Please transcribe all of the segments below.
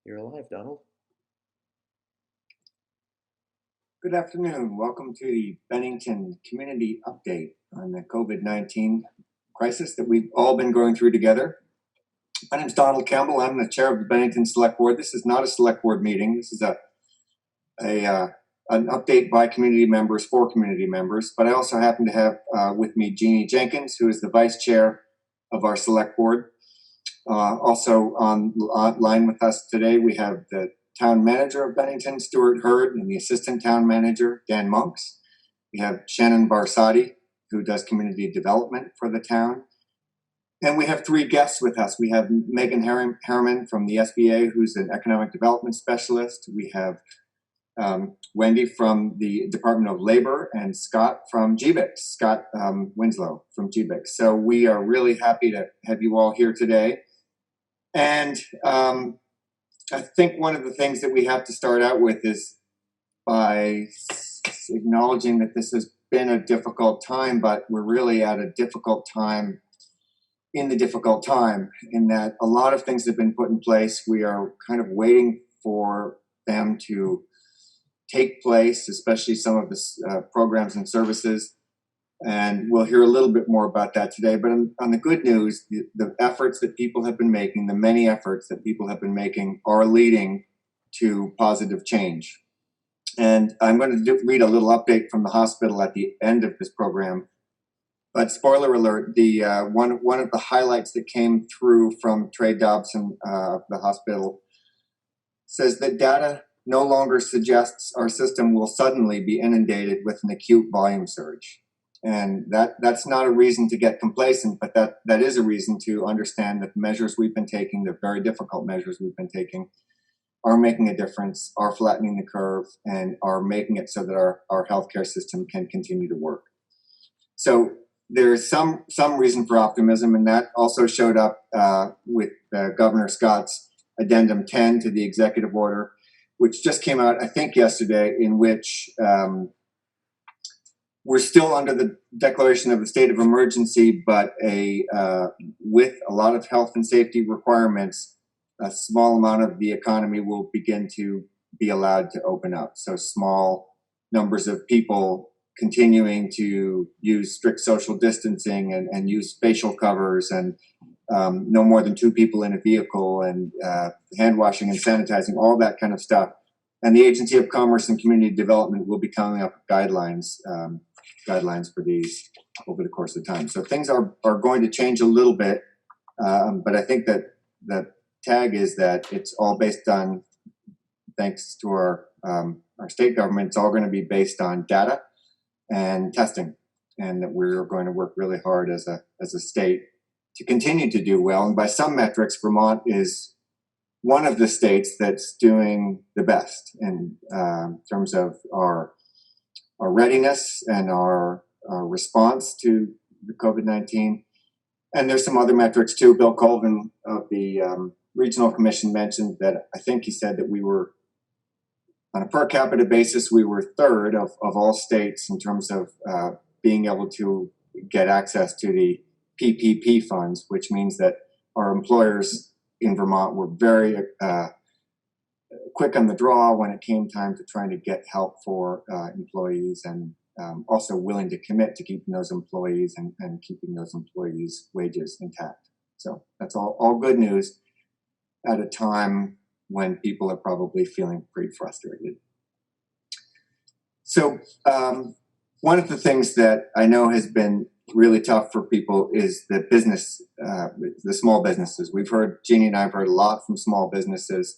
You're alive, Donald. Good afternoon. Welcome to the Bennington Community Update on the COVID-19 crisis that we've all been going through together. My name is Donald Campbell. I'm the chair of the Bennington Select Board. This is not a select board meeting. This is an update by community members for community members. But I also happen to have with me Jeannie Jenkins, who is the vice chair of our select board. Also online with us today, we have the town manager of Bennington, Stuart Hurd, and the assistant town manager, Dan Monks. We have Shannon Barsati, who does community development for the town. And we have three guests with us. We have Megan Harriman from the SBA, who's an economic development specialist. We have Wendy from the Department of Labor, and Scott from GBIC, Scott Winslow from GBIC. So we are really happy to have you all here today. And I think one of the things that we have to start out with is by acknowledging that this has been a difficult time, but we're really at a difficult time in the difficult time, in that a lot of things have been put in place. We are kind of waiting for them to take place, especially some of the programs and services. And we'll hear a little bit more about that today. But on the good news, the efforts that people have been making, the many efforts that people have been making, are leading to positive change. And I'm going to read a little update from the hospital at the end of this program. But spoiler alert, the one of the highlights that came through from Trey Dobson of the hospital says that data no longer suggests our system will suddenly be inundated with an acute volume surge. And that's not a reason to get complacent, but that is a reason to understand that the measures we've been taking, the very difficult measures we've been taking, are making a difference, are flattening the curve, and are making it so that our healthcare system can continue to work. So there's some reason for optimism, and that also showed up with Governor Scott's Addendum 10 to the executive order, which just came out, I think, yesterday, in which we're still under the declaration of a state of emergency, but with a lot of health and safety requirements, a small amount of the economy will begin to be allowed to open up. So small numbers of people continuing to use strict social distancing and use facial covers, and no more than two people in a vehicle, and hand washing and sanitizing, all that kind of stuff. And the Agency of Commerce and Community Development will be coming up with guidelines for these over the course of time. So things are going to change a little bit, but I think that the tag is that it's all based on, thanks to our state government, it's all going to be based on data and testing, and that we're going to work really hard as a state to continue to do well. And by some metrics, Vermont is one of the states that's doing the best in terms of our readiness and our response to the COVID-19. And there's some other metrics too. Bill Colvin of the Regional Commission mentioned that, I think he said that we were, on a per capita basis, we were third of all states in terms of being able to get access to the PPP funds, which means that our employers in Vermont were very quick on the draw when it came time to trying to get help for employees, and also willing to commit to keeping those employees and keeping those employees' wages intact. So that's all good news at a time when people are probably feeling pretty frustrated. So one of the things that I know has been really tough for people is the business, the small businesses. We've heard, Jeannie and I have heard a lot from small businesses,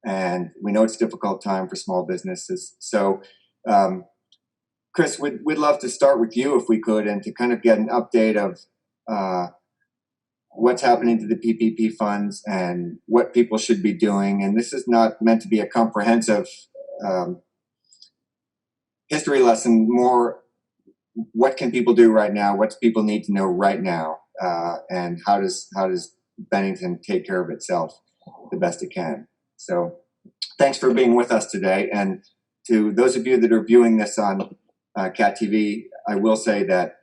and we know it's a difficult time for small businesses. So Chris, we'd love to start with you if we could, and to kind of get an update of what's happening to the PPP funds and what people should be doing. And this is not meant to be a comprehensive history lesson, more what can people do right now? What do people need to know right now? And how does Bennington take care of itself the best it can? So thanks for being with us today. And to those of you that are viewing this on Cat TV, I will say that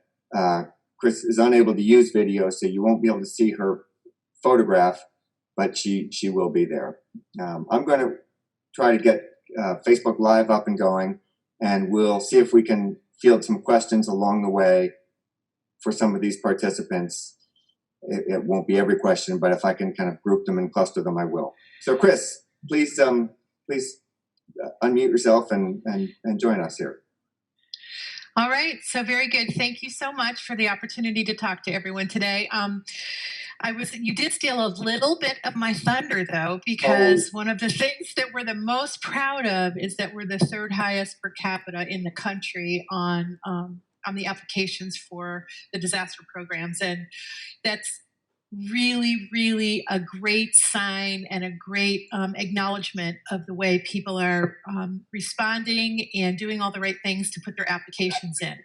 Chris is unable to use video, so you won't be able to see her photograph. but she will be there. I'm going to try to get Facebook Live up and going, and we'll see if we can field some questions along the way for some of these participants. It won't be every question, but if I can kind of group them and cluster them, I will. So Chris, please unmute yourself and join us here. All right, so very good. Thank you so much for the opportunity to talk to everyone today. You did steal a little bit of my thunder, though, because one of the things that we're the most proud of is that we're the third highest per capita in the country on the applications for the disaster programs, and that's really, really a great sign and a great acknowledgement of the way people are responding and doing all the right things to put their applications in.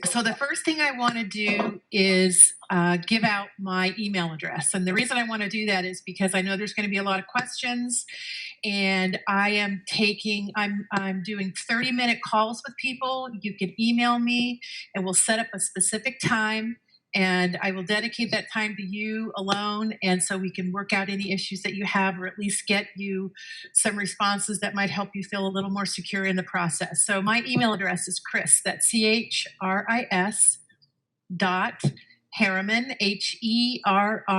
So the first thing I want to do is give out my email address. And the reason I want to do that is because I know there's going to be a lot of questions, and I'm doing 30-minute calls with people. You can email me and we'll set up a specific time, and I will dedicate that time to you alone, and so we can work out any issues that you have, or at least get you some responses that might help you feel a little more secure in the process. So my email address is Chris, that's CHRIS dot Harriman, HERRIMAN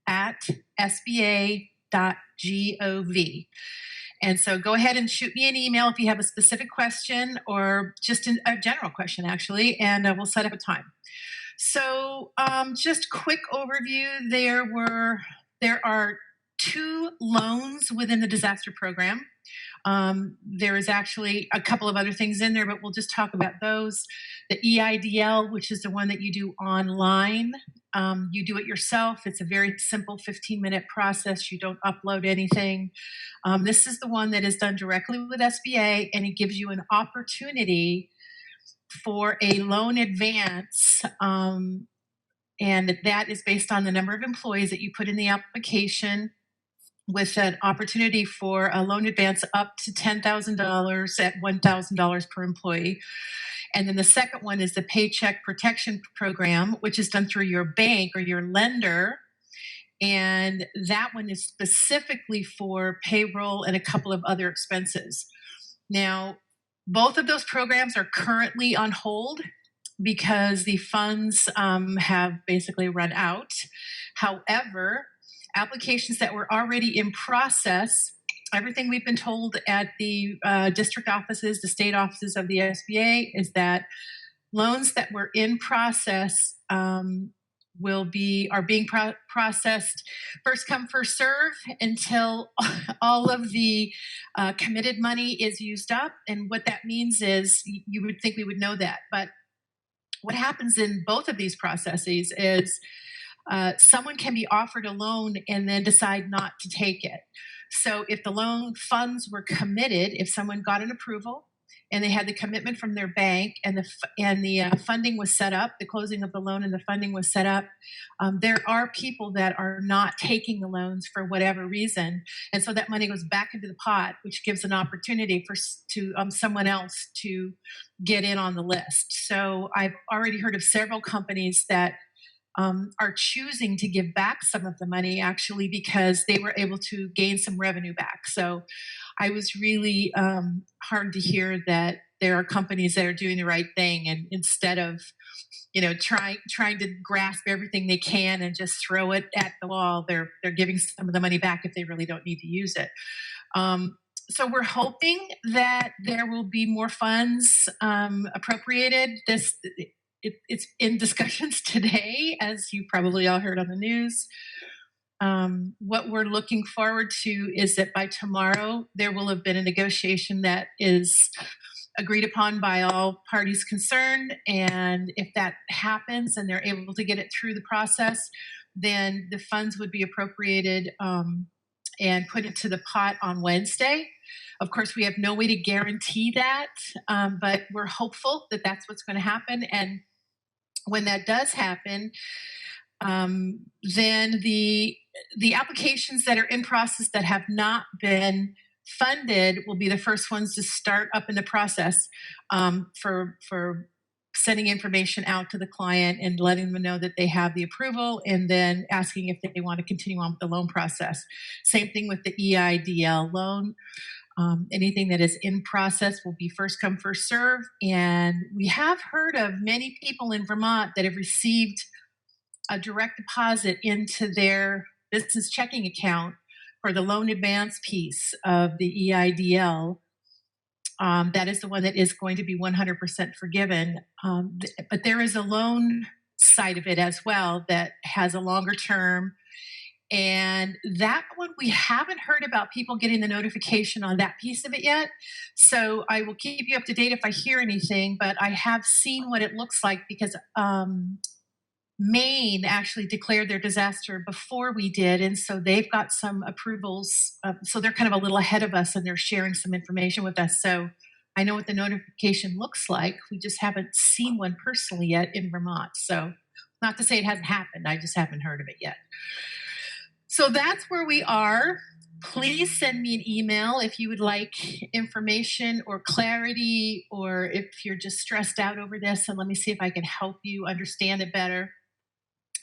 at SBA.gov. And so go ahead and shoot me an email if you have a specific question, or just a general question, actually, and we'll set up a time. So just quick overview, there are 2 loans within the disaster program. There is actually a couple of other things in there, but we'll just talk about those. The EIDL, which is the one that you do online. You do it yourself. It's a very simple 15-minute process. You don't upload anything. This is the one that is done directly with SBA, and it gives you an opportunity for a loan advance, and that is based on the number of employees that you put in the application, with an opportunity for a loan advance up to $10,000 at $1,000 per employee. And then the second one is the Paycheck Protection Program, which is done through your bank or your lender. And that one is specifically for payroll and a couple of other expenses. Now, both of those programs are currently on hold because the funds have basically run out. However, applications that were already in process, everything we've been told at the district offices, the state offices of the SBA, is that loans that were in process are being processed first come, first serve until all of the committed money is used up. And what that means is, you would think we would know that, but what happens in both of these processes is someone can be offered a loan and then decide not to take it. So if the loan funds were committed, if someone got an approval and they had the commitment from their bank, and the funding was set up, the closing of the loan and the funding was set up, there are people that are not taking the loans for whatever reason, and so that money goes back into the pot, which gives an opportunity for someone else to get in on the list. So I've already heard of several companies that are choosing to give back some of the money, actually, because they were able to gain some revenue back. So I was really heartened to hear that there are companies that are doing the right thing, and instead of trying to grasp everything they can and just throw it at the wall, they're giving some of the money back if they really don't need to use it. So we're hoping that there will be more funds appropriated. It's in discussions today, as you probably all heard on the news. What we're looking forward to is that by tomorrow, there will have been a negotiation that is agreed upon by all parties concerned. And if that happens and they're able to get it through the process, then the funds would be appropriated and put into the pot on Wednesday. Of course, we have no way to guarantee that, but we're hopeful that that's what's going to happen. And when that does happen, then the applications that are in process that have not been funded will be the first ones to start up in the process for sending information out to the client and letting them know that they have the approval, and then asking if they want to continue on with the loan process. Same thing with the EIDL loan. Anything that is in process will be first come, first serve. And we have heard of many people in Vermont that have received a direct deposit into their business checking account for the loan advance piece of the EIDL. That is the one that is going to be 100% forgiven. But there is a loan side of it as well that has a longer term. And that one, we haven't heard about people getting the notification on that piece of it yet. So I will keep you up to date if I hear anything, but I have seen what it looks like because Maine actually declared their disaster before we did. And so they've got some approvals. So they're kind of a little ahead of us and they're sharing some information with us. So I know what the notification looks like. We just haven't seen one personally yet in Vermont. So not to say it hasn't happened, I just haven't heard of it yet. So that's where we are. Please send me an email if you would like information or clarity, or if you're just stressed out over this, and let me see if I can help you understand it better.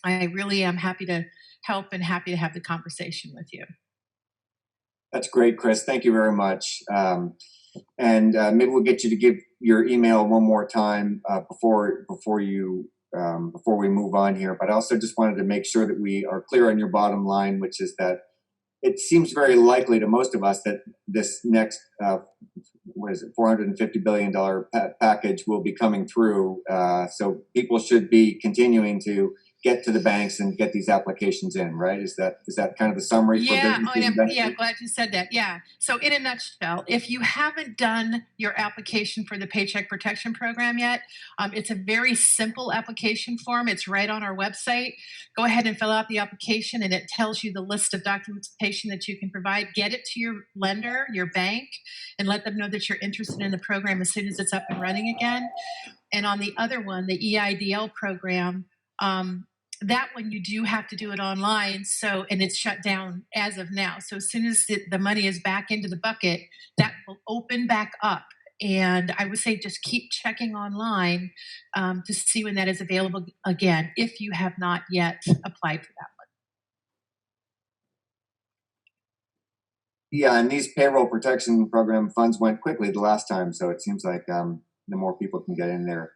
I really am happy to help and happy to have the conversation with you. That's great, Chris. Thank you very much. And maybe we'll get you to give your email one more time before we move on here. But I also just wanted to make sure that we are clear on your bottom line, which is that it seems very likely to most of us that this next $450 billion package will be coming through. So people should be continuing to get to the banks and get these applications in, right? Is that kind of the summary for businesses? Yeah, glad you said that. Yeah. So in a nutshell, if you haven't done your application for the Paycheck Protection Program yet, it's a very simple application form. It's right on our website. Go ahead and fill out the application, and it tells you the list of documentation that you can provide. Get it to your lender, your bank, and let them know that you're interested in the program as soon as it's up and running again. And on the other one, the EIDL program, that one you do have to do it online. So, and it's shut down as of now. So as soon as the money is back into the bucket, that will open back up. And I would say just keep checking online to see when that is available again, if you have not yet applied for that one. Yeah, and these payroll protection program funds went quickly the last time. So it seems like the more people can get in there,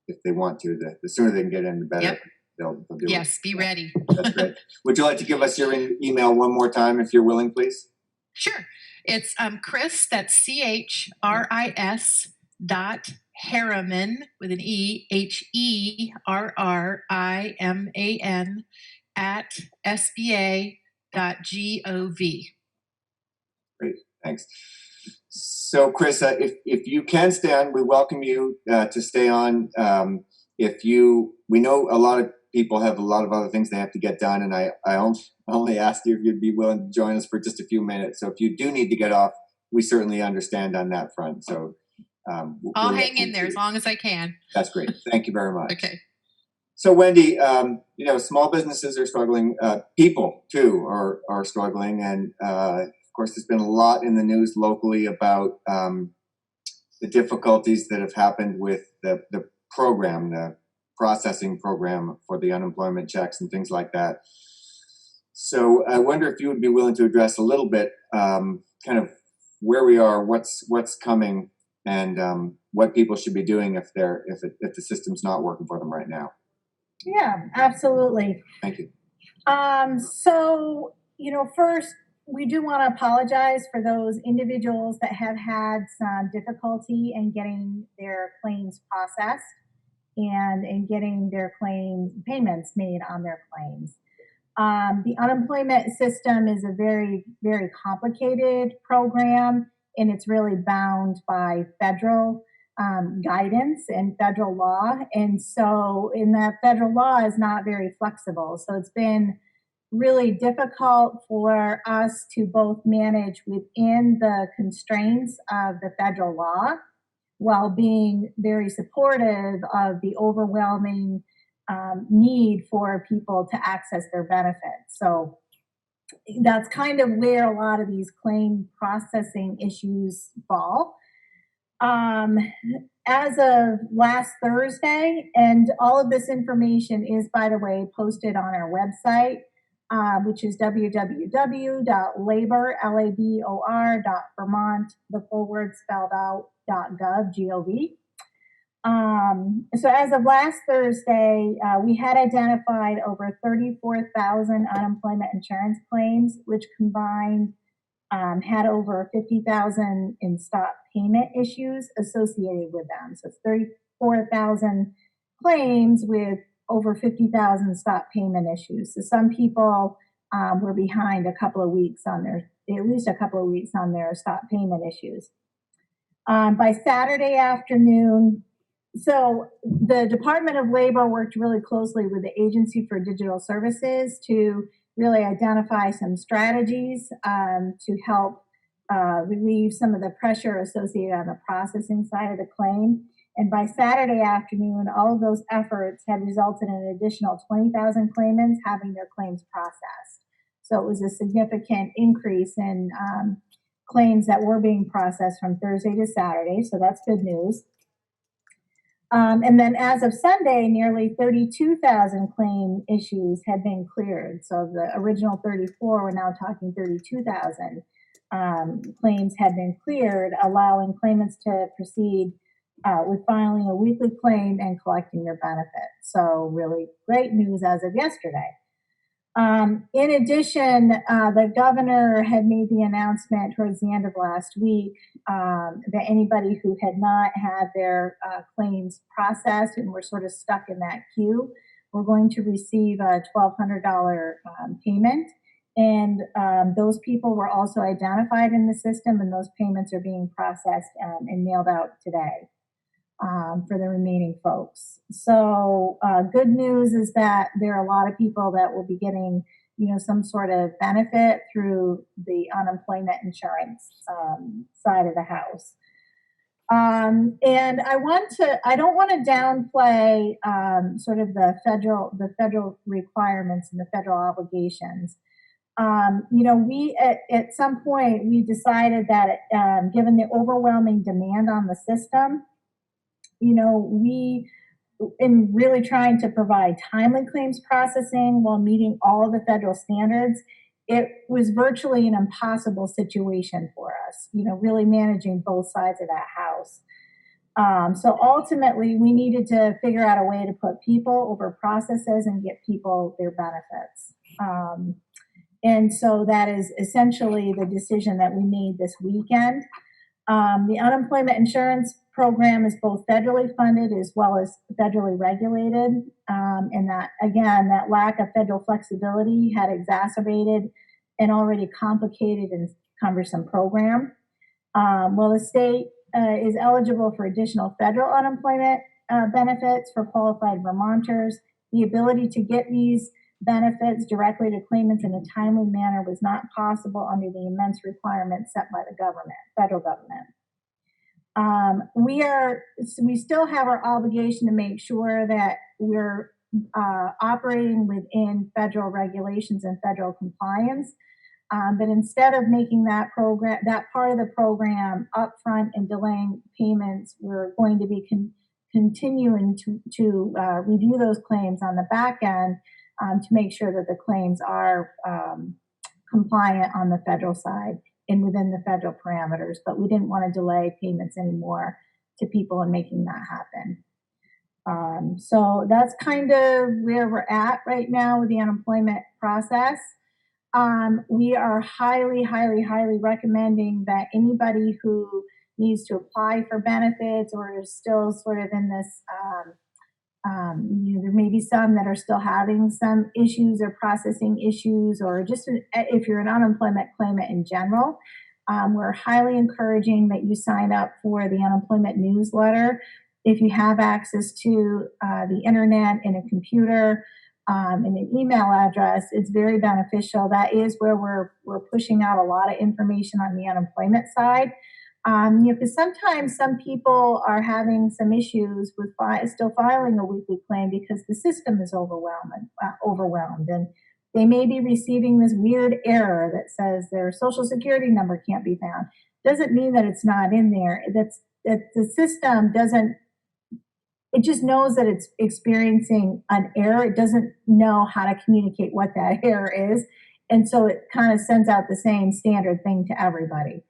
if they want to, the sooner they can get in, the better. Yep. They'll do Yes, be ready. That's great. Would you like to give us your email one more time, if you're willing, please? Sure. It's Chris, that's CHRIS .Herriman with an E, HERRIMAN at SBA.gov. Great, thanks. So, Chris, if you can stay on, we welcome you to stay on. We know a lot of people have a lot of other things they have to get done, and I only asked you if you'd be willing to join us for just a few minutes. So if you do need to get off, we certainly understand on that front. So I'll hang in there as long as I can. That's great. Thank you very much. Okay. So Wendy, small businesses are struggling. People too are struggling, and of course, there's been a lot in the news locally about the difficulties that have happened with the program, the processing program for the unemployment checks and things like that. So I wonder if you would be willing to address a little bit, kind of where we are, what's coming, and what people should be doing if the system's not working for them right now. Yeah, absolutely. Thank you. So, first, we do want to apologize for those individuals that have had some difficulty in getting their claims processed and in getting their payments made on their claims. The unemployment system is a very, very complicated program, and it's really bound by federal guidance and federal law. And so, that federal law is not very flexible. So it's been really difficult for us to both manage within the constraints of the federal law while being very supportive of the overwhelming need for people to access their benefits. So that's kind of where a lot of these claim processing issues fall. as of last Thursday, and all of this information is, by the way, posted on our website, which is www.labor.vermont, the full word spelled out, .gov, G-O-V. So as of last Thursday, we had identified over 34,000 unemployment insurance claims, which combined had over 50,000 in stop payment issues associated with them. So it's 34,000 claims with over 50,000 stop payment issues. So some people were behind a couple of weeks on their, at least a couple of weeks on their stop payment issues. By Saturday afternoon, so the Department of Labor worked really closely with the Agency for Digital Services to really identify some strategies to help relieve some of the pressure associated on the processing side of the claim. And by Saturday afternoon, all of those efforts had resulted in an additional 20,000 claimants having their claims processed. So it was a significant increase in claims that were being processed from Thursday to Saturday. So that's good news. And then as of Sunday, nearly 32,000 claim issues had been cleared. So the original 34, we're now talking 32,000 claims had been cleared, allowing claimants to proceed with filing a weekly claim and collecting their benefits. So really great news as of yesterday. In addition, the governor had made the announcement towards the end of last week that anybody who had not had their claims processed and were sort of stuck in that queue were going to receive a $1,200 payment. And those people were also identified in the system, and those payments are being processed and mailed out today for the remaining folks. So good news is that there are a lot of people that will be getting, some sort of benefit through the unemployment insurance side of the house. And I don't want to downplay sort of the federal requirements and the federal obligations. We at some point we decided that given the overwhelming demand on the system, we, in really trying to provide timely claims processing while meeting all of the federal standards, it was virtually an impossible situation for us, really managing both sides of that house. So ultimately, we needed to figure out a way to put people over processes and get people their benefits. And so that is essentially the decision that we made this weekend. The unemployment insurance program is both federally funded as well as federally regulated. And that, again, that lack of federal flexibility had exacerbated an already complicated and cumbersome program. Well, the state is eligible for additional federal unemployment benefits for qualified Vermonters. The ability to get these benefits directly to claimants in a timely manner was not possible under the immense requirements set by the federal government. We still have our obligation to make sure that we're operating within federal regulations and federal compliance. But instead of making that part of the program upfront and delaying payments, we're going to be continuing to review those claims on the back end to make sure that the claims are compliant on the federal side and within the federal parameters. But we didn't want to delay payments anymore to people in making that happen. So that's kind of where we're at right now with the unemployment process. We are highly, highly, highly recommending that anybody who needs to apply for benefits or is still sort of in this, there may be some that are still having some issues or processing issues, or just if you're an unemployment claimant in general, we're highly encouraging that you sign up for the unemployment newsletter. If you have access to the internet and a computer, and an email address, it's very beneficial. That is where we're pushing out a lot of information on the unemployment side. Because sometimes some people are having some issues with still filing a weekly claim because the system is overwhelmed, and they may be receiving this weird error that says their social security number can't be found. Doesn't mean that it's not in there. the system doesn't, it just knows that it's experiencing an error. It doesn't know how to communicate what that error is. And so it kind of sends out the same standard thing to everybody.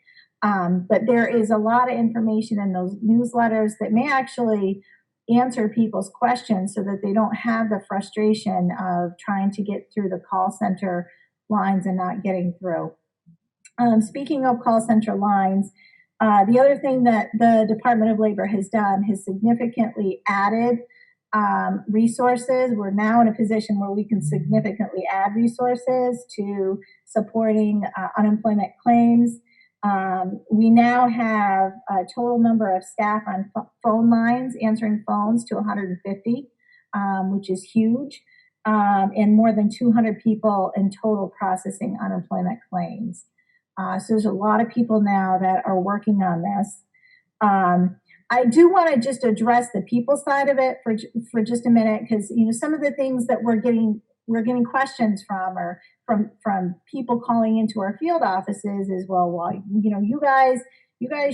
But there is a lot of information in those newsletters that may actually answer people's questions so that they don't have the frustration of trying to get through the call center lines and not getting through. Speaking of call center lines, the other thing that the Department of Labor has done has significantly added resources. We're now in a position where we can significantly add resources to supporting unemployment claims. We now have a total number of staff on phone lines answering phones to 150, which is huge, and more than 200 people in total processing unemployment claims. So there's a lot of people now that are working on this. I do want to just address the people side of it for just a minute, because some of the things that we're getting questions from, or from people calling into our field offices is, well, you guys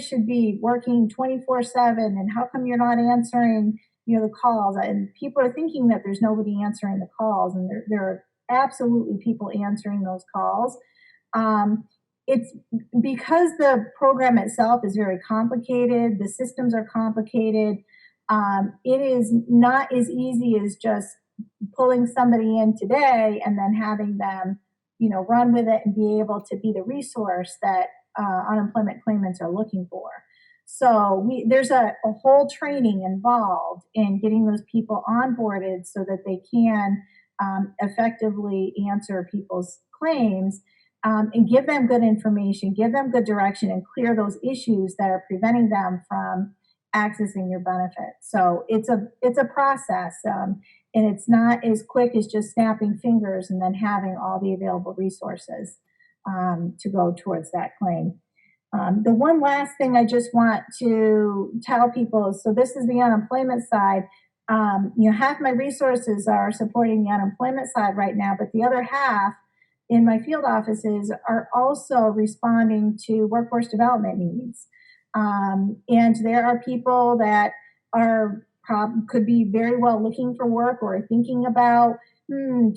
should be working 24/7, and how come you're not answering the calls? And people are thinking that there's nobody answering the calls, and there are absolutely people answering those calls. It's because the program itself is very complicated, the systems are complicated. It is not as easy as just pulling somebody in today and then having them, run with it and be able to be the resource that unemployment claimants are looking for. So there's a whole training involved in getting those people onboarded so that they can effectively answer people's claims. And give them good information, give them good direction, and clear those issues that are preventing them from accessing your benefits. So it's a process, and it's not as quick as just snapping fingers and then having all the available resources to go towards that claim. The one last thing I just want to tell people is, so this is the unemployment side. Half my resources are supporting the unemployment side right now, but the other half in my field offices are also responding to workforce development needs. And there are people that could be very well looking for work, or thinking about, when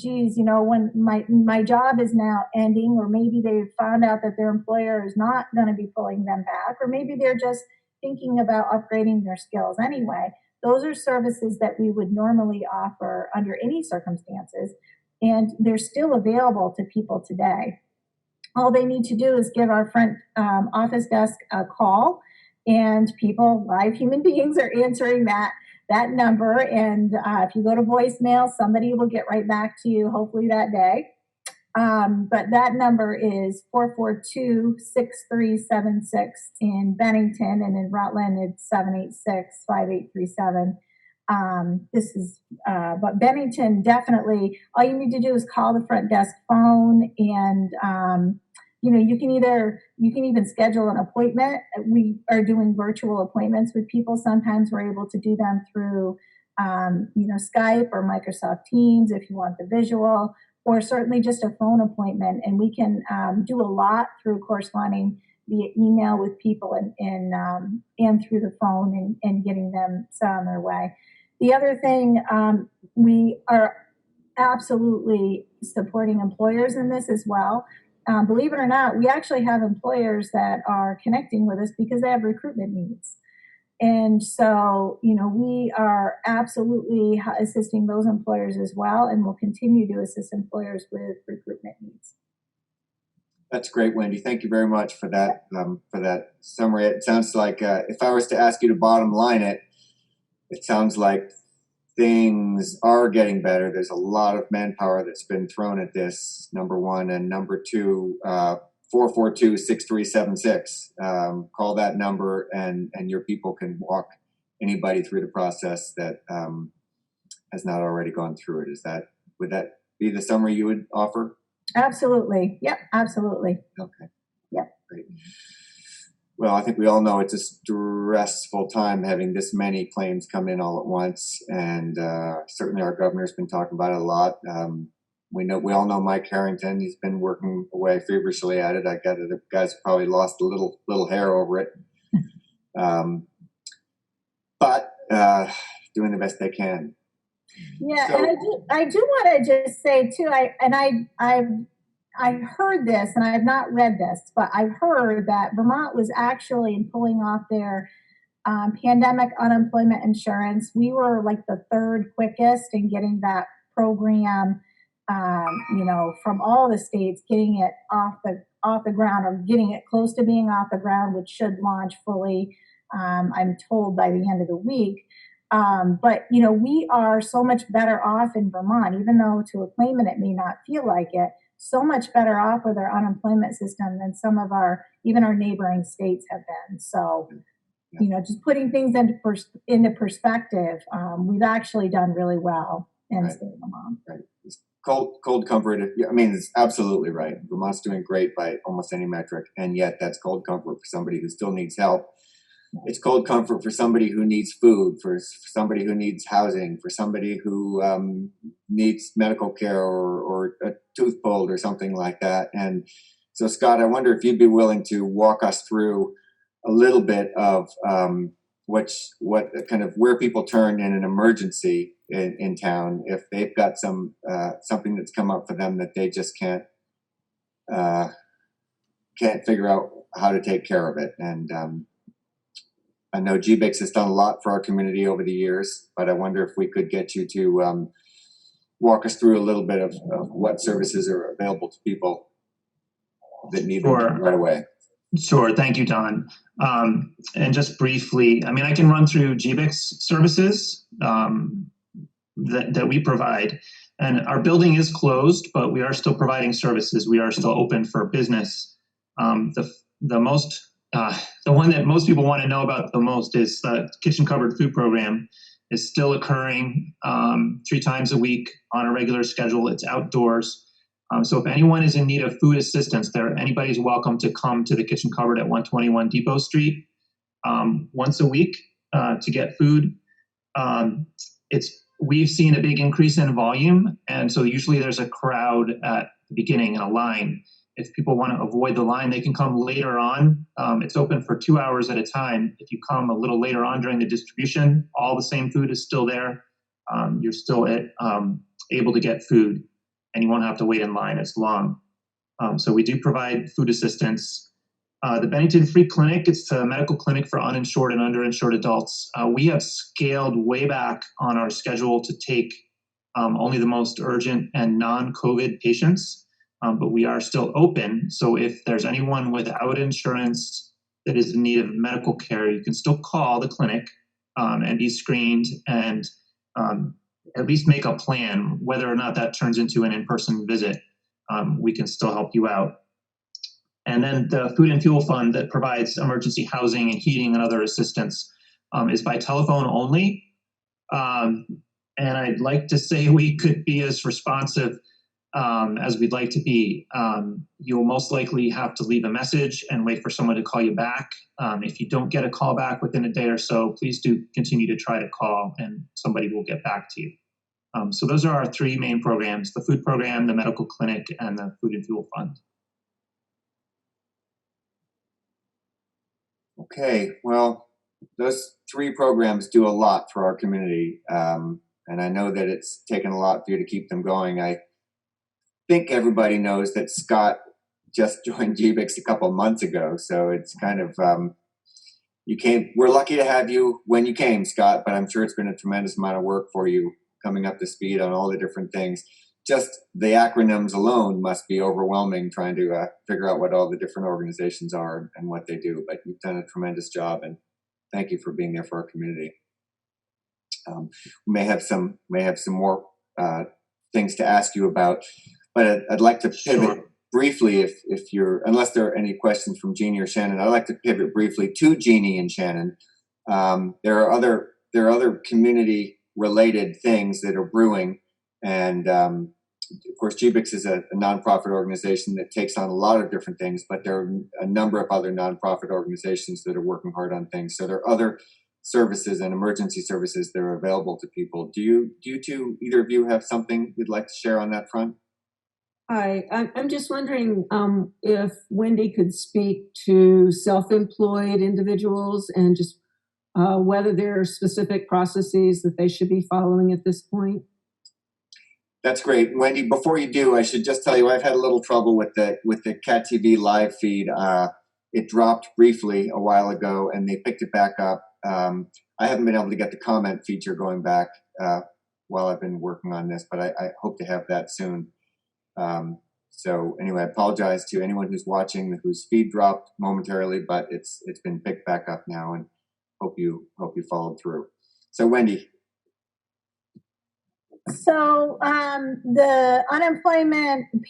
my job is now ending, or maybe they've found out that their employer is not going to be pulling them back, or maybe they're just thinking about upgrading their skills anyway. Those are services that we would normally offer under any circumstances, and they're still available to people today. All they need to do is give our front office desk a call, and people, live human beings, are answering that number. And if you go to voicemail, somebody will get right back to you, hopefully that day. But that number is 442-6376 in Bennington, and in Rutland it's 786-5837. But Bennington, definitely, all you need to do is call the front desk phone, and you can even schedule an appointment. We are doing virtual appointments with people. Sometimes we're able to do them through Skype or Microsoft Teams if you want the visual, or certainly just a phone appointment. And we can do a lot through corresponding via email with people and through the phone, and getting them set on their way. The other thing, we are absolutely supporting employers in this as well. Believe it or not, we actually have employers that are connecting with us because they have recruitment needs. And so, we are absolutely assisting those employers as well, and will continue to assist employers with recruitment needs. That's great, Wendy. Thank you very much for that summary. It sounds like if I was to ask you to bottom line it, it sounds like things are getting better. There's a lot of manpower that's been thrown at this, number one. And number two, 442-6376. Call that number, and your people can walk anybody through the process that has not already gone through it. Would that be the summary you would offer? Absolutely. Yep, absolutely. Okay. Yep. Great. Well, I think we all know it's a stressful time having this many claims come in all at once, and certainly our governor's been talking about it a lot. We all know Mike Harrington. He's been working away feverishly at it. I got it. The guy's probably lost a little hair over it. but doing the best they can. Yeah, So- and I do want to just say too. I've heard this, and I've not read this, but I've heard that Vermont was actually pulling off their pandemic unemployment insurance. We were like the third quickest in getting that program, from all the states, getting it off the ground, or getting it close to being off the ground, which should launch fully. I'm told by the end of the week. But we are so much better off in Vermont, even though to a claimant it may not feel like it. So much better off with our unemployment system than some of even our neighboring states have been. So, just putting things into perspective, we've actually done really well in the state of Vermont. Right. It's cold comfort. I mean, it's absolutely right. Vermont's doing great by almost any metric, and yet that's cold comfort for somebody who still needs help. It's cold comfort for somebody who needs food, for somebody who needs housing, for somebody who needs medical care or a tooth pulled or something like that. And so, Scott, I wonder if you'd be willing to walk us through a little bit of what kind of where people turn in an emergency in town if they've got something that's come up for them that they just can't figure out how to take care of it. And I know GBICS has done a lot for our community over the years, but I wonder if we could get you to walk us through a little bit of what services are available to people that need them right away. Sure. Thank you, Don. And just briefly, I mean, I can run through GBICS services that we provide. And our building is closed, but we are still providing services. We are still open for business. The one that most people want to know about the most is the kitchen cupboard food program is still occurring 3 times a week on a regular schedule. It's outdoors. So if anyone is in need of food assistance, anybody's welcome to come to the kitchen cupboard at 121 Depot Street once a week to get food. We've seen a big increase in volume, and so usually there's a crowd at the beginning and a line. If people want to avoid the line, they can come later on. It's open for 2 hours at a time. If you come a little later on during the distribution, all the same food is still there. You're still able to get food, and you won't have to wait in line as long. So we do provide food assistance. The Bennington Free Clinic, it's a medical clinic for uninsured and underinsured adults. We have scaled way back on our schedule to take only the most urgent and non-COVID patients. But we are still open. So if there's anyone without insurance that is in need of medical care, you can still call the clinic and be screened and at least make a plan. Whether or not that turns into an in-person visit, we can still help you out. And then the Food and Fuel Fund that provides emergency housing and heating and other assistance is by telephone only. And I'd like to say we could be as responsive as we'd like to be. You'll most likely have to leave a message and wait for someone to call you back. If you don't get a call back within a day or so, please do continue to try to call and somebody will get back to you. So those are our 3 main programs: the food program, the medical clinic, and the Food and Fuel Fund. Okay, well, those 3 programs do a lot for our community. And I know that it's taken a lot for you to keep them going. I think everybody knows that Scott just joined GBICS a couple months ago, so it's kind of we're lucky to have you when you came, Scott, but I'm sure it's been a tremendous amount of work for you coming up to speed on all the different things. Just the acronyms alone must be overwhelming, trying to figure out what all the different organizations are and what they do, but you've done a tremendous job, and thank you for being there for our community. We may have some more things to ask you about, but I'd like to pivot briefly, if you're, unless there are any questions from Jeannie or Shannon, I'd like to pivot briefly to Jeannie and Shannon. There are other community-related things that are brewing, and of course, GBICS is a nonprofit organization that takes on a lot of different things, but there are a number of other nonprofit organizations that are working hard on things. So there are other services and emergency services that are available to people. Do you two, either of you, have something you'd like to share on that front? Hi, I'm just wondering if Wendy could speak to self-employed individuals and just whether there are specific processes that they should be following at this point? That's great. Wendy, before you do, I should just tell you I've had a little trouble with the Cat TV live feed. It dropped briefly a while ago and they picked it back up. I haven't been able to get the comment feature going back while I've been working on this, but I hope to have that soon. So anyway, I apologize to anyone who's watching whose feed dropped momentarily, but it's been picked back up now, and hope you followed through. So Wendy. So the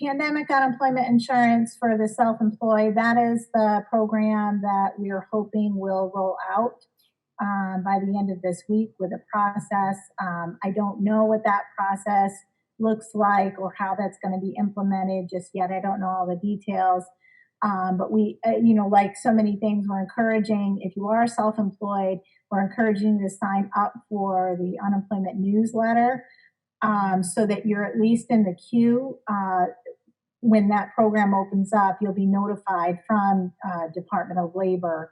pandemic unemployment insurance for the self-employed, that is the program that we are hoping will roll out by the end of this week with a process. I don't know what that process looks like or how that's going to be implemented just yet. I don't know all the details. But we, like so many things, we're encouraging, if you are self-employed, we're encouraging you to sign up for the unemployment newsletter so that you're at least in the queue. When that program opens up, you'll be notified from Department of Labor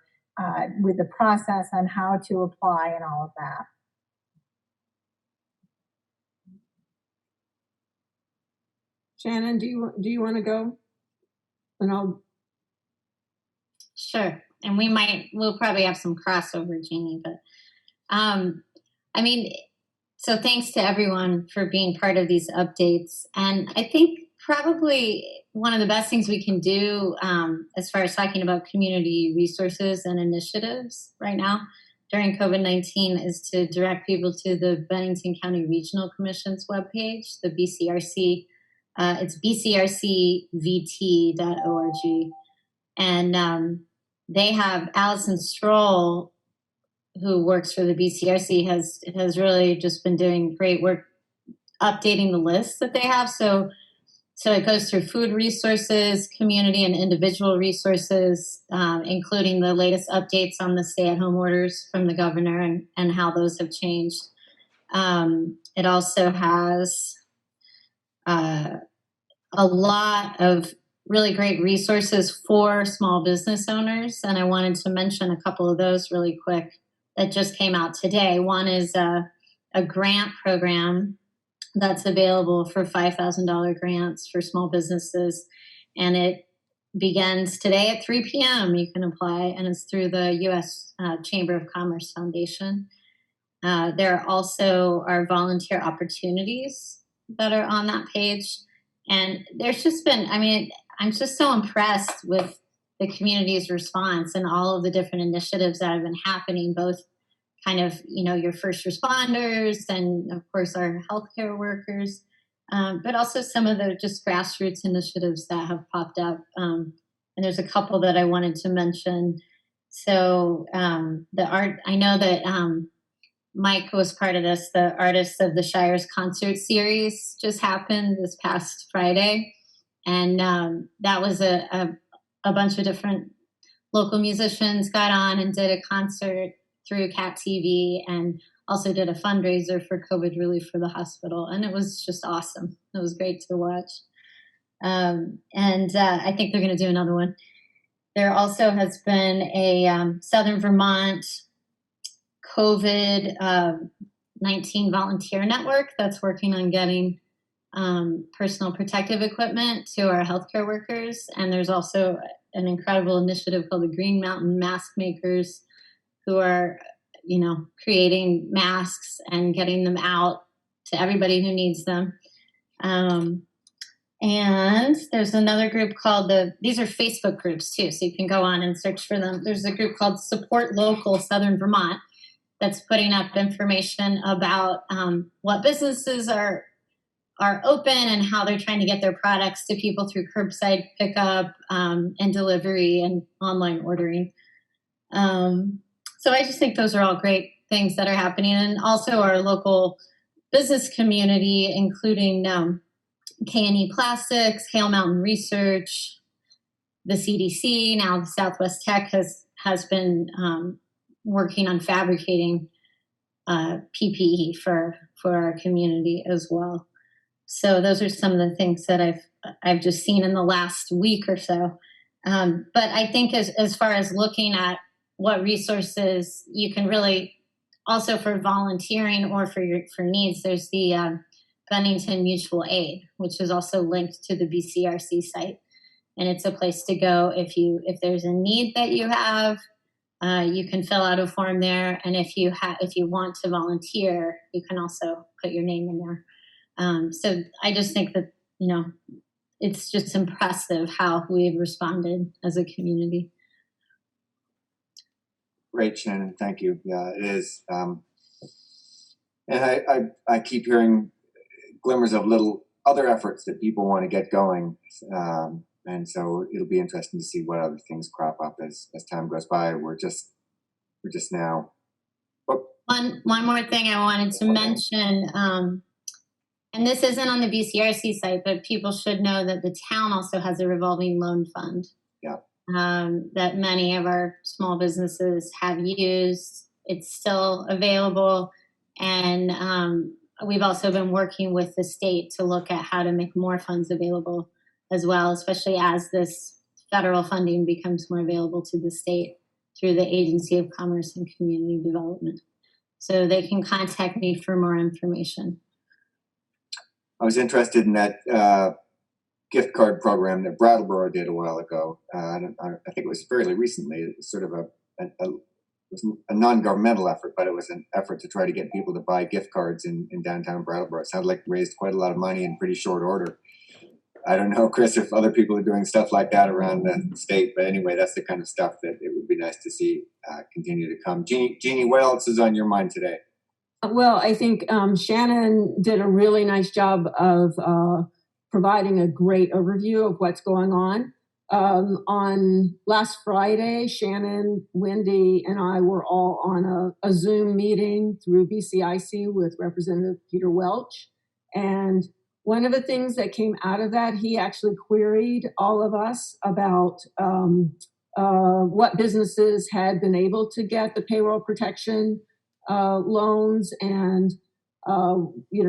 with the process on how to apply and all of that. Shannon, do you want to go? And I'll. Sure. And we'll probably have some crossover, Jeannie, but so thanks to everyone for being part of these updates. And I think probably one of the best things we can do as far as talking about community resources and initiatives right now during COVID-19 is to direct people to the Bennington County Regional Commission's webpage, the BCRC. It's bcrcvt.org. And they have Allison Stroll, who works for the BCRC, has really just been doing great work updating the lists that they have. So it goes through food resources, community and individual resources, including the latest updates on the stay-at-home orders from the governor and how those have changed. It also has a lot of really great resources for small business owners. And I wanted to mention a couple of those really quick that just came out today. One is a grant program that's available for $5,000 grants for small businesses. And it begins today at 3 p.m. You can apply, and it's through the U.S. Chamber of Commerce Foundation. There also are volunteer opportunities that are on that page. And there's just been, I'm just so impressed with the community's response and all of the different initiatives that have been happening, both kind of, your first responders and of course our healthcare workers, but also some of the just grassroots initiatives that have popped up. And there's a couple that I wanted to mention. So I know that Mike was part of this, the Artists of the Shires concert series just happened this past Friday. And that was a bunch of different local musicians got on and did a concert through Cat TV and also did a fundraiser for COVID relief for the hospital. And it was just awesome. It was great to watch. And I think they're going to do another one. There also has been a Southern Vermont COVID-19 volunteer network that's working on getting personal protective equipment to our healthcare workers. And there's also an incredible initiative called the Green Mountain Mask Makers, who are, creating masks and getting them out to everybody who needs them. And there's another group called these are Facebook groups too, so you can go on and search for them. There's a group called Support Local Southern Vermont that's putting up information about what businesses are open and how they're trying to get their products to people through curbside pickup and delivery and online ordering. So I just think those are all great things that are happening. And also our local business community, including K&E Plastics, Hale Mountain Research, the CDC, now the Southwest Tech has been working on fabricating PPE for our community as well. So those are some of the things that I've just seen in the last week or so. But I think as far as looking at what resources you can really also for volunteering or for needs. There's the Bennington Mutual Aid, which is also linked to the BCRC site, and it's a place to go if there's a need that you have. You can fill out a form there, and if you want to volunteer, you can also put your name in there. So I just think that it's just impressive how we've responded as a community. Great, Shannon. Thank you. Yeah, it is. And I keep hearing glimmers of little other efforts that people want to get going. And so it'll be interesting to see what other things crop up as time goes by. We're just now. Oh. One more thing I wanted to mention, and this isn't on the BCRC site, but people should know that the town also has a revolving loan fund. Yeah. That many of our small businesses have used. It's still available, and we've also been working with the state to look at how to make more funds available as well, especially as this federal funding becomes more available to the state through the Agency of Commerce and Community Development. So they can contact me for more information. I was interested in that gift card program that Brattleboro did a while ago. I think it was fairly recently. It was sort of a non-governmental effort, but it was an effort to try to get people to buy gift cards in downtown Brattleboro. It sounded like it raised quite a lot of money in pretty short order. I don't know, Chris, if other people are doing stuff like that around the state, but anyway, that's the kind of stuff that it would be nice to see continue to come. Jeannie, what else is on your mind today? Well, I think Shannon did a really nice job of providing a great overview of what's going on. On last Friday, Shannon, Wendy, and I were all on a Zoom meeting through BCIC with Representative Peter Welch. And one of the things that came out of that, he actually queried all of us about what businesses had been able to get the payroll protection loans and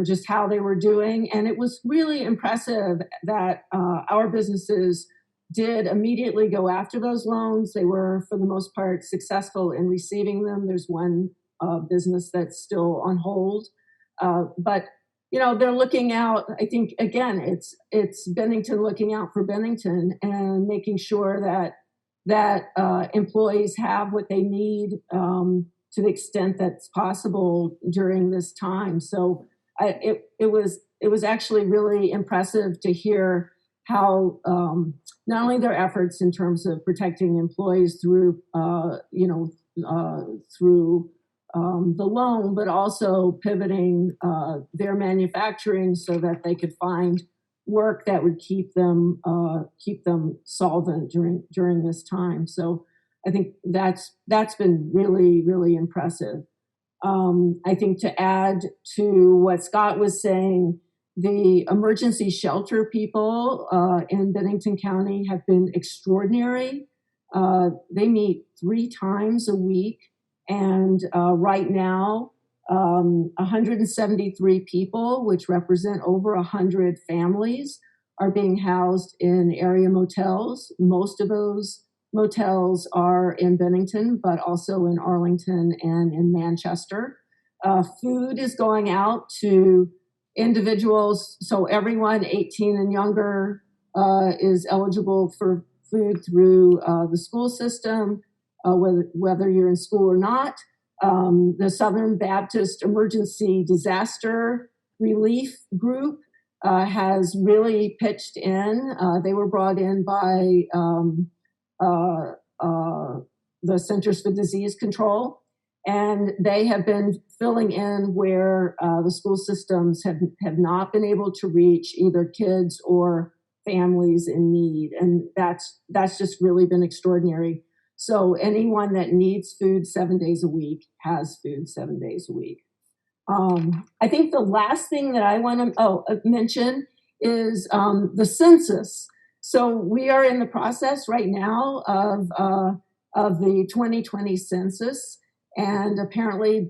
just how they were doing. And it was really impressive that our businesses did immediately go after those loans. They were, for the most part, successful in receiving them. There's one business that's still on hold, but they're looking out. I think again, it's Bennington looking out for Bennington and making sure that employees have what they need to the extent that's possible during this time. So it was actually really impressive to hear how not only their efforts in terms of protecting employees through through the loan, but also pivoting their manufacturing so that they could find work that would keep them solvent during this time. So I think that's been really, really impressive. I think to add to what Scott was saying, the emergency shelter people in Bennington County have been extraordinary. They meet 3 times a week. And right now, 173 people, which represent over 100 families, are being housed in area motels. Most of those motels are in Bennington, but also in Arlington and in Manchester. Food is going out to individuals, so everyone 18 and younger is eligible for food through the school system. Whether you're in school or not. The Southern Baptist Emergency Disaster Relief Group has really pitched in. They were brought in by the Centers for Disease Control, and they have been filling in where the school systems have not been able to reach either kids or families in need. And that's just really been extraordinary. So anyone that needs food 7 days a week has food 7 days a week. I think the last thing that I want to mention is the census. So we are in the process right now of the 2020 census, and apparently the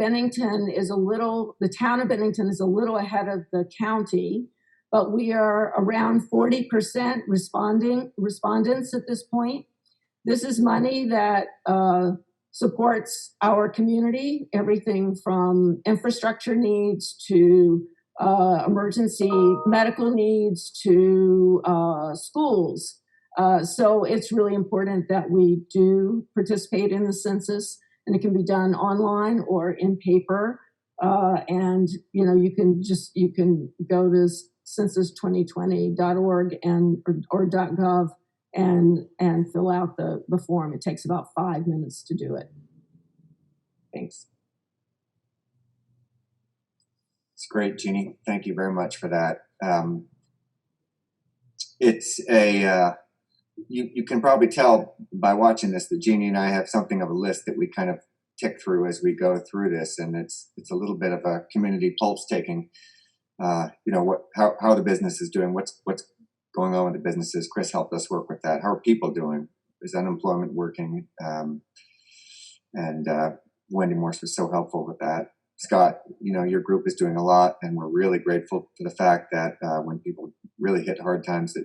town of Bennington is a little ahead of the county, but we are around 40% respondents at this point. This is money that supports our community, everything from infrastructure needs to emergency medical needs to schools. So it's really important that we do participate in the census, and it can be done online or in paper. And you can go to census2020.org or .gov and fill out the form. It takes about 5 minutes to do it. Thanks. It's great, Jeannie. Thank you very much for that. It's a you can probably tell by watching this that Jeannie and I have something of a list that we kind of tick through as we go through this, and it's a little bit of a community pulse taking. How the business is doing, what's going on with the businesses. Chris helped us work with that. How are people doing? Is unemployment working? And Wendy Morse was so helpful with that. Scott, your group is doing a lot, and we're really grateful for the fact that when people really hit hard times, that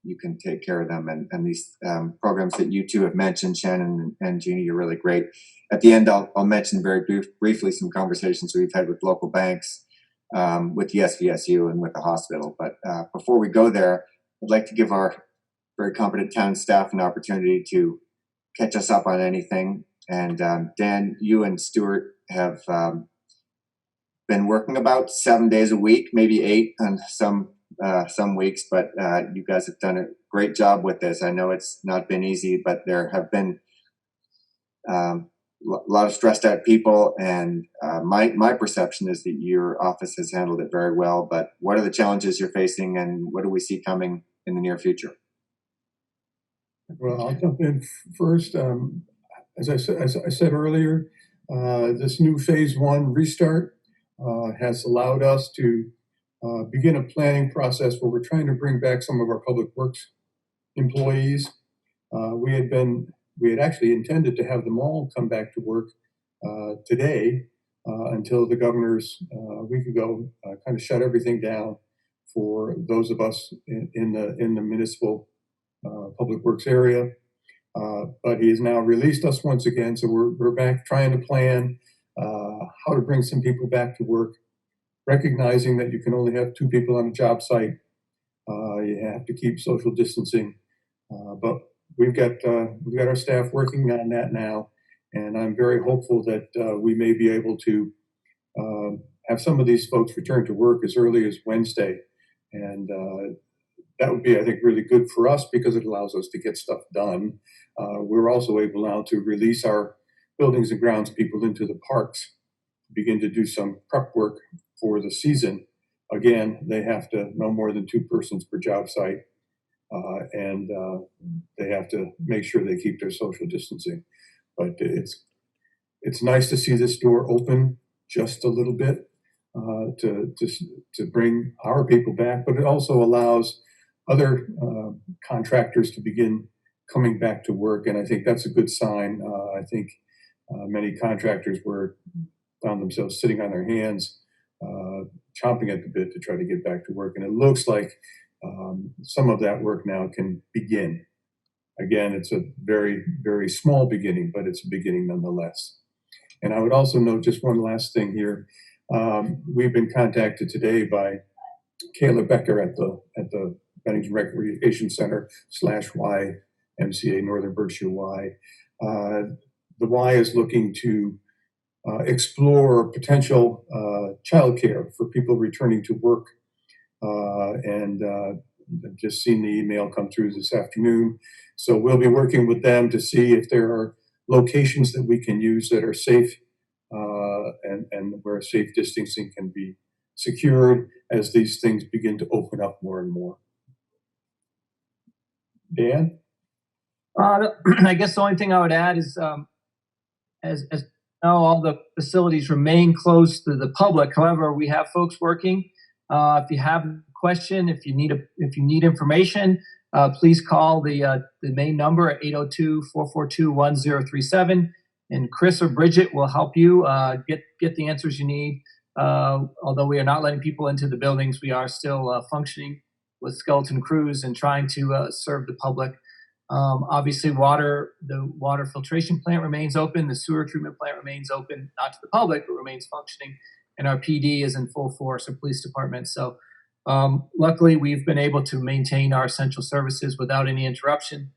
you can take care of them. And these programs that you two have mentioned, Shannon and Jeannie, you're really great. At the end, I'll mention very briefly some conversations we've had with local banks, with the SVSU and with the hospital. But before we go there, I'd like to give our very competent town staff an opportunity to catch us up on anything. And Dan, you and Stuart have been working about 7 days a week, maybe 8 on some weeks, but you guys have done a great job with this. I know it's not been easy, but there have been a lot of stressed out people, and my perception is that your office has handled it very well. But what are the challenges you're facing, and what do we see coming in the near future? Well, I'll jump in first. As I said earlier, this new phase 1 restart has allowed us to begin a planning process where we're trying to bring back some of our public works employees. We had actually intended to have them all come back to work today until the governor's a week ago kind of shut everything down for those of us in the municipal public works area. But he has now released us once again, so we're back trying to plan how to bring some people back to work, recognizing that you can only have 2 people on a job site. You have to keep social distancing, but we've got our staff working on that now, and I'm very hopeful that we may be able to have some of these folks return to work as early as Wednesday, and that would be, I think, really good for us because it allows us to get stuff done. We're also able now to release our buildings and grounds people into the parks, begin to do some prep work for the season. Again, they have to no more than 2 persons per job site, and they have to make sure they keep their social distancing. But it's nice to see this door open just a little bit to bring our people back, but it also allows other contractors to begin coming back to work, and I think that's a good sign. I think many contractors found themselves sitting on their hands, chomping at the bit to try to get back to work, and it looks like some of that work now can begin. Again, it's a very, very small beginning, but it's a beginning nonetheless. And I would also note just one last thing here. We've been contacted today by Kayla Becker at the Bennington Recreation Center /Y MCA Northern Berkshire Y. The Y is looking to explore potential childcare for people returning to work. And I've just seen the email come through this afternoon. So we'll be working with them to see if there are locations that we can use that are safe and where safe distancing can be secured as these things begin to open up more and more. Dan? I guess the only thing I would add is, as now all the facilities remain closed to the public. However, we have folks working. If you have a question, if you need information, please call the main number at 802-442-1037, and Chris or Bridget will help you get the answers you need. Although we are not letting people into the buildings, we are still functioning with skeleton crews and trying to serve the public. Obviously, the water filtration plant remains open. The sewer treatment plant remains open, not to the public, but remains functioning. And our PD is in full force, our police department. So luckily, we've been able to maintain our essential services without any interruption.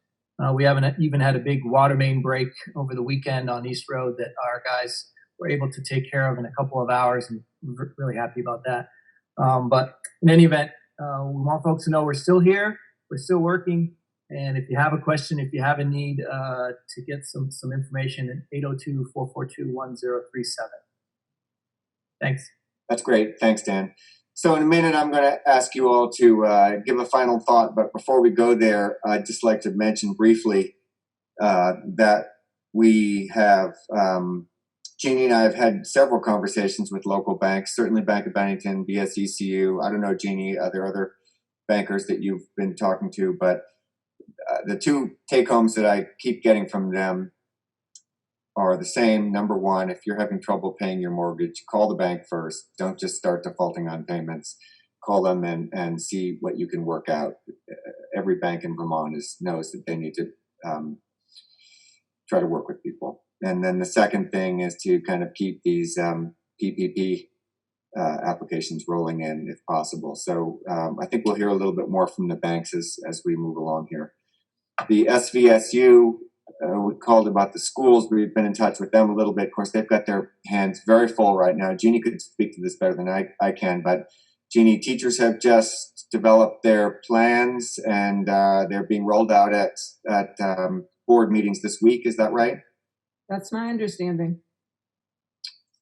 We haven't even had a big water main break over the weekend on East Road that our guys were able to take care of in a couple of hours, and we're really happy about that. But in any event, we want folks to know we're still here, we're still working, and if you have a question, if you have a need to get some information, 802-442-1037. Thanks. That's great. Thanks, Dan. So in a minute, I'm going to ask you all to give a final thought. But before we go there, I'd just like to mention briefly that we have, Jeannie and I have had several conversations with local banks, certainly Bank of Bennington, BSECU. I don't know, Jeannie, are there other bankers that you've been talking to? But the two take-homes that I keep getting from them are the same. Number one, if you're having trouble paying your mortgage, call the bank first. Don't just start defaulting on payments. Call them and see what you can work out. Every bank in Vermont knows that they need to try to work with people. And then the second thing is to kind of keep these PPP applications rolling in if possible. So I think we'll hear a little bit more from the banks as we move along here. The SVSU, we called about the schools. We've been in touch with them a little bit. Of course, they've got their hands very full right now. Jeannie could speak to this better than I can, but Jeannie, teachers have just developed their plans and they're being rolled out at board meetings this week. Is that right? That's my understanding.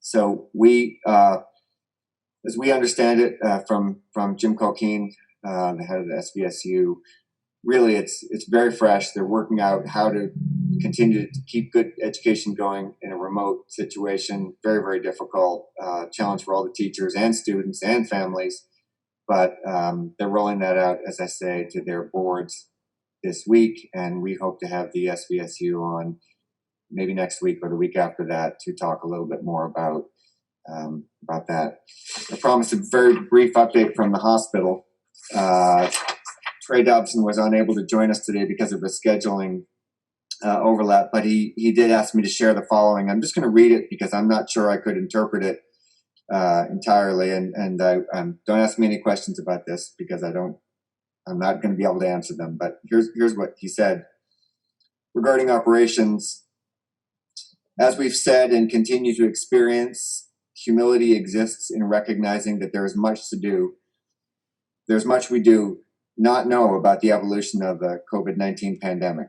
So we, as we understand it from Jim Colkeen, the head of the SVSU, really it's very fresh. They're working out how to continue to keep good education going in a remote situation. Very, very difficult challenge for all the teachers and students and families. But they're rolling that out, as I say, to their boards this week. And we hope to have the SVSU on maybe next week or the week after that to talk a little bit more about that. I promised a very brief update from the hospital. Trey Dobson was unable to join us today because of a scheduling overlap, but he did ask me to share the following. I'm just going to read it because I'm not sure I could interpret it entirely, and don't ask me any questions about this because I'm not going to be able to answer them. But here's what he said regarding operations. As we've said and continue to experience, humility exists in recognizing that there is much to do. There's much we do not know about the evolution of the COVID-19 pandemic.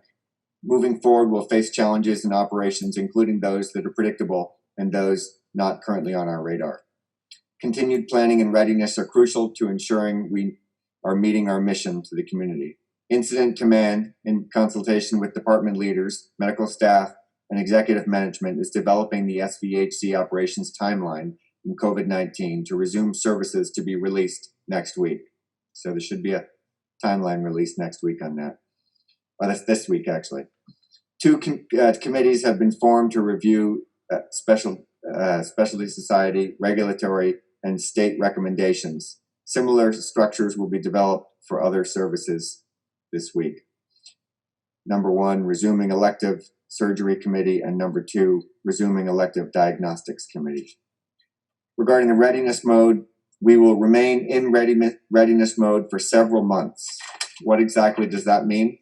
Moving forward, we'll face challenges in operations, including those that are predictable and those not currently on our radar. Continued planning and readiness are crucial to ensuring we are meeting our mission to the community. Incident command, in consultation with department leaders, medical staff, and executive management, is developing the SVHC operations timeline in COVID-19 to resume services to be released next week. So there should be a timeline released next week on that. That's this week, actually. Two committees have been formed to review specialty society, regulatory, and state recommendations. Similar structures will be developed for other services this week. Number one, resuming elective surgery committee, and number two, resuming elective diagnostics committee. Regarding the readiness mode, we will remain in readiness mode for several months. What exactly does that mean?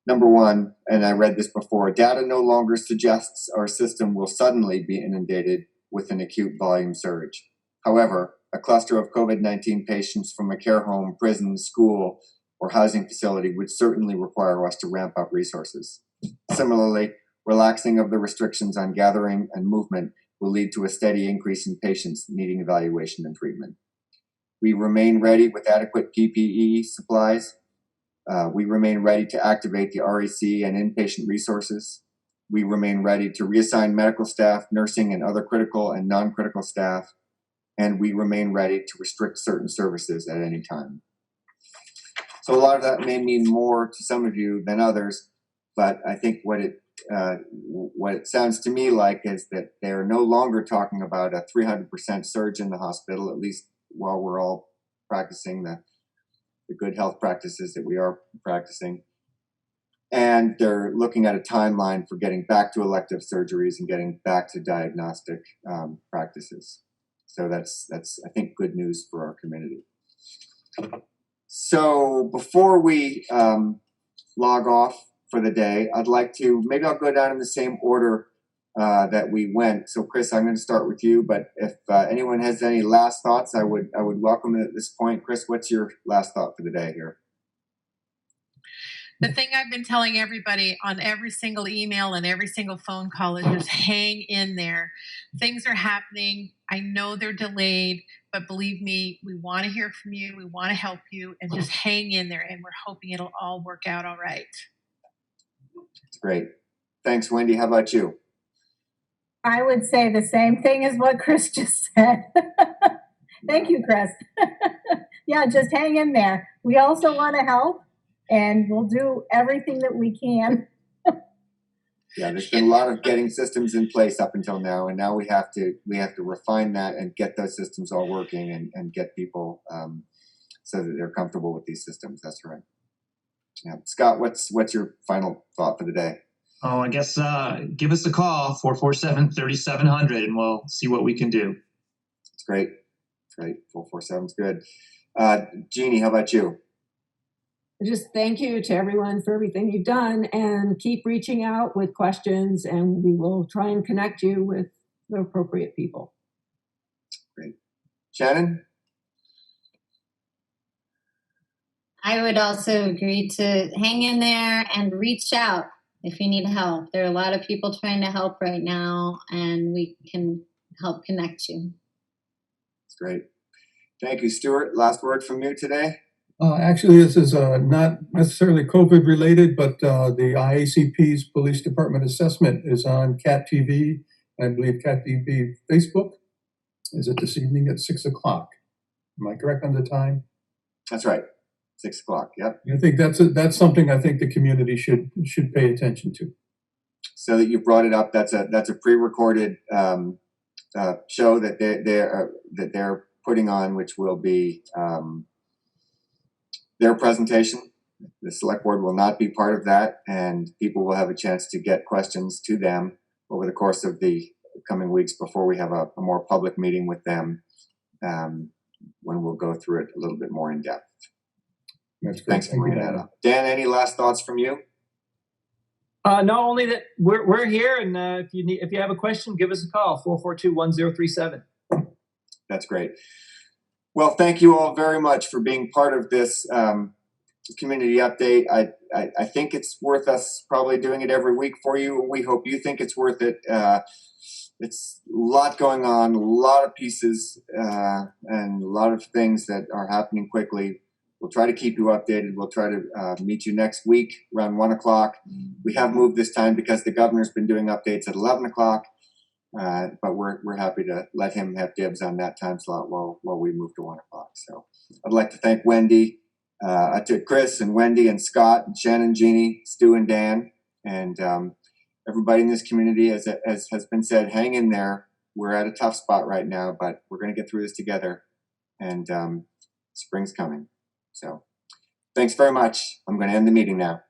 Number one, and I read this before, data no longer suggests our system will suddenly be inundated with an acute volume surge. However, a cluster of COVID-19 patients from a care home, prison, school, or housing facility would certainly require us to ramp up resources. Similarly, relaxing of the restrictions on gathering and movement will lead to a steady increase in patients needing evaluation and treatment. We remain ready with adequate PPE supplies. We remain ready to activate the REC and inpatient resources. We remain ready to reassign medical staff, nursing, and other critical and non-critical staff. And we remain ready to restrict certain services at any time. So a lot of that may mean more to some of you than others, but I think what it sounds to me like is that they're no longer talking about a 300% surge in the hospital, at least while we're all practicing the the good health practices that we are practicing. And they're looking at a timeline for getting back to elective surgeries and getting back to diagnostic practices. So that's I think good news for our community. So before we log off for the day, I'd like to, maybe I'll go down in the same order that we went. So Chris, I'm going to start with you, but if anyone has any last thoughts, I would welcome it at this point. Chris, what's your last thought for the day here? The thing I've been telling everybody on every single email and every single phone call is just hang in there. Things are happening. I know they're delayed, but believe me, we want to hear from you. We want to help you, and just hang in there. And we're hoping it'll all work out all right. That's great. Thanks, Wendy. How about you? I would say the same thing as what Chris just said. Thank you, Chris. Yeah, just hang in there. We also want to help, and we'll do everything that we can. Yeah, there's been a lot of getting systems in place up until now, and now we have to refine that and get those systems all working and get people so that they're comfortable with these systems. That's right. Yeah, Scott, what's your final thought for the day? Oh, I guess give us a call, 447-3700, and we'll see what we can do. It's great. Great. 447 is good. Jeannie, how about you? Just thank you to everyone for everything you've done, and keep reaching out with questions, and we will try and connect you with the appropriate people. Great. Shannon? I would also agree to hang in there and reach out if you need help. There are a lot of people trying to help right now, and we can help connect you. That's great. Thank you, Stuart. Last word from you today? Actually, this is not necessarily COVID related, but the IACP's Police Department assessment is on CAT TV. I believe CAT TV Facebook. Is it this evening at 6 o'clock? Am I correct on the time? That's right. 6 o'clock. Yep. I think that's something I think the community should pay attention to. So that you brought it up, that's a pre-recorded show that they're putting on, which will be their presentation. The select board will not be part of that, and people will have a chance to get questions to them over the course of the coming weeks before we have a more public meeting with them, when we'll go through it a little bit more in depth. That's great. Thanks for bringing that up. Dan, any last thoughts from you? No, only that we're here, and if you have a question, give us a call, 442-1037. That's great. Well, thank you all very much for being part of this community update. I think it's worth us probably doing it every week for you. We hope you think it's worth it. It's a lot going on, a lot of pieces, and a lot of things that are happening quickly. We'll try to keep you updated. We'll try to meet you next week around 1 o'clock. We have moved this time because the governor's been doing updates at 11 o'clock. But we're happy to let him have dibs on that time slot while we move to 1 o'clock. So I'd like to thank Wendy, to Chris and Wendy and Scott and Shannon, Jeannie, Stu and Dan, and everybody in this community. As has been said, hang in there. We're at a tough spot right now, but we're going to get through this together, and spring's coming. So thanks very much. I'm going to end the meeting now.